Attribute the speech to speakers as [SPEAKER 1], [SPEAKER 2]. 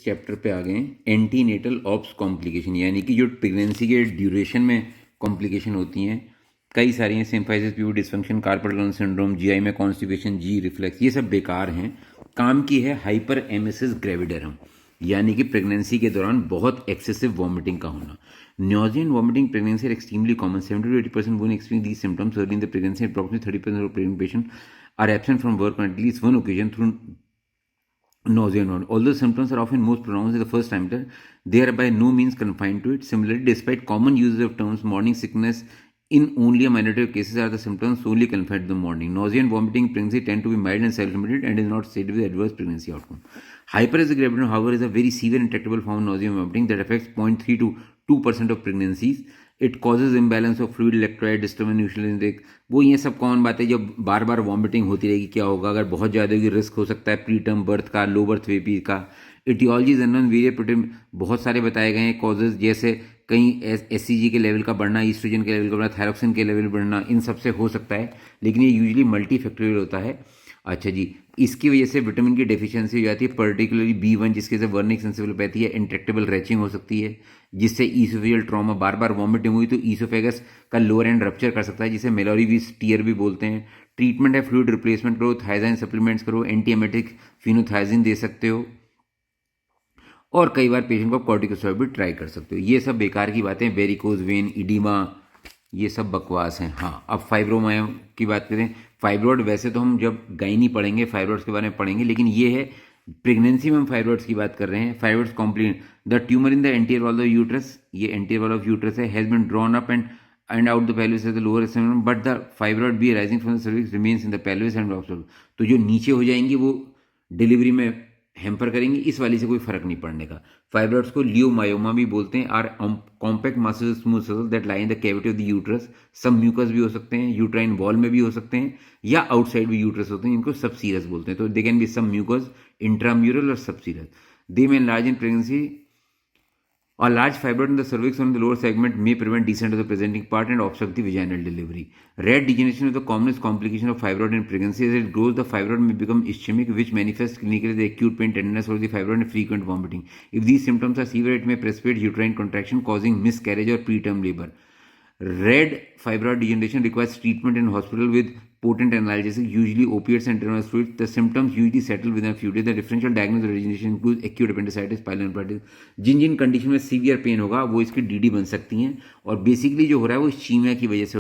[SPEAKER 1] इस चैप्टर पे आ गए हैं एंटीनेटल ऑप्स कॉम्प्लिकेशन, यानी कि जो प्रेगनेंसी के ड्यूरेशन में कॉम्प्लिकेशन होती हैं कई सारी हैं। Symphysis, pubic dysfunction, carpal tunnel syndrome, GI में कॉन्स्टिपेशन, जी रिफ्लेक्स, ये सब बेकार हैं। काम की है हाइपर एमेसिस ग्रेविडरम, यानी कि प्रेगनेंसी के दौरान बहुत एक्सेसिव वॉमिटिंग का होना। Nausea and vomiting pregnancy are extremely common. 70 to 80% women experience these symptoms early in the pregnancy, and approximately 30% of pregnant patients are absent from work on at least one occasion through nausea and vomiting. Although symptoms are often most pronounced in the first trimester, they are by no means confined to it. Similarly, despite common usage of terms, morning sickness in only a minority of cases are the symptoms solely confined to the morning. Nausea and vomiting in pregnancy tend to be mild and self-limited and is not associated with adverse pregnancy outcome. Hyperacid gravidarum, however, is a very severe and intractable form of nausea and vomiting that affects 0.3 to 2% of pregnancies. It causes imbalance of fluid, electrolyte, disturbance nutrition intake. वो ये सब common बात है। जब बार बार vomiting होती रहेगी क्या होगा? अगर बहुत ज़्यादा होगी रिस्क हो सकता है प्री टर्म बर्थ का, लो बर्थ बेबी का। इटियोलॉजीज अननोन, वेरियस प्रोटीन बहुत सारे बताए गए हैं कॉजेज, जैसे कहीं एससीजी के लेवल का बढ़ना, ईस्ट्रोजन के लेवल का बढ़ना, थायरोक्सिन के लेवल बढ़ना, इन सब से हो सकता है, लेकिन ये यूजली मल्टी फैक्टोरियल होता है। अच्छा जी, इसकी वजह से विटामिन की डेफिशिएंसी हो जाती है, पर्टिकुलरली B1, जिसके से वर्निक सेंसिबलोपैथी है, इंट्रैक्टेबल रैचिंग हो सकती है, जिससे ईसोफेजियल ट्रॉमा, बार बार वॉमिटिंग हुई तो ईसोफेगस का लोअर एंड रप्चर कर सकता है, जिसे मेलोरीविस टीयर भी बोलते हैं। ट्रीटमेंट है फ्लूइड रिप्लेसमेंट करो, थायजाइन सप्लीमेंट्स करो, एंटीएमेटिक फिनोथाइजिन दे सकते हो, और कई बार पेशेंट को कॉर्टिकोस्टेरॉइड भी ट्राई कर सकते हो। ये सब बेकार की बातें, वेरिकोज वेन, इडीमा, ये सब बकवास हैं। हाँ, अब फाइब्रोमायम की बात करें। फाइब्रॉइड वैसे तो हम जब गायनी पढ़ेंगे फाइब्रॉइड्स के बारे में पढ़ेंगे, लेकिन ये है प्रेगनेंसी में हम फाइब्रॉइड्स की बात कर रहे हैं। Fibroids complete the tumour in the anterior wall of uterus, ये एंटीरियर वॉल ऑफ यूट्रस है, has been drawn up and out the pelvis at the lower stamen, but the fibroid be rising from the cervix remains in the pelvis and obstacle. तो जो नीचे हो जाएंगी वो delivery में hamper करेंगी, इस वाली से कोई फर्क नहीं पड़ने का। फाइब्रॉइड्स को लियोमायोमा भी बोलते हैं। Are compact muscles, smooth muscles that lie in the cavity of the uterus. Submucous भी हो सकते हैं, यूट्राइन वॉल में भी हो सकते हैं, या आउटसाइड भी यूट्रस होते हैं, इनको सबसीरस बोलते हैं। तो they can be submucous, intramural और subserous. They may enlarge in pregnancy. A large fibroid in the cervix or in the lower segment may prevent descent of the presenting part and obstruct the vaginal delivery. Rare degeneration is the commonest complication of fibroid in pregnancy. As it grows, the fibroid may become ischemic, which manifests clinically as acute pain, tenderness of the fibroid, and frequent vomiting. If these symptoms are severe, it may precipitate uterine contraction, causing miscarriage or preterm labor. Red fibroid degeneration requires treatment in hospital with potent analgesics, usually opiates and intravenous fluids. The symptoms usually settle within a few days. The differential diagnosis of degeneration includes acute appendicitis, pyelonephritis. Jin Jin condition में severe pain होगा वो इसकी DD बन सकती हैं, और basically जो हो रहा है वो इस्चीमिया की वजह से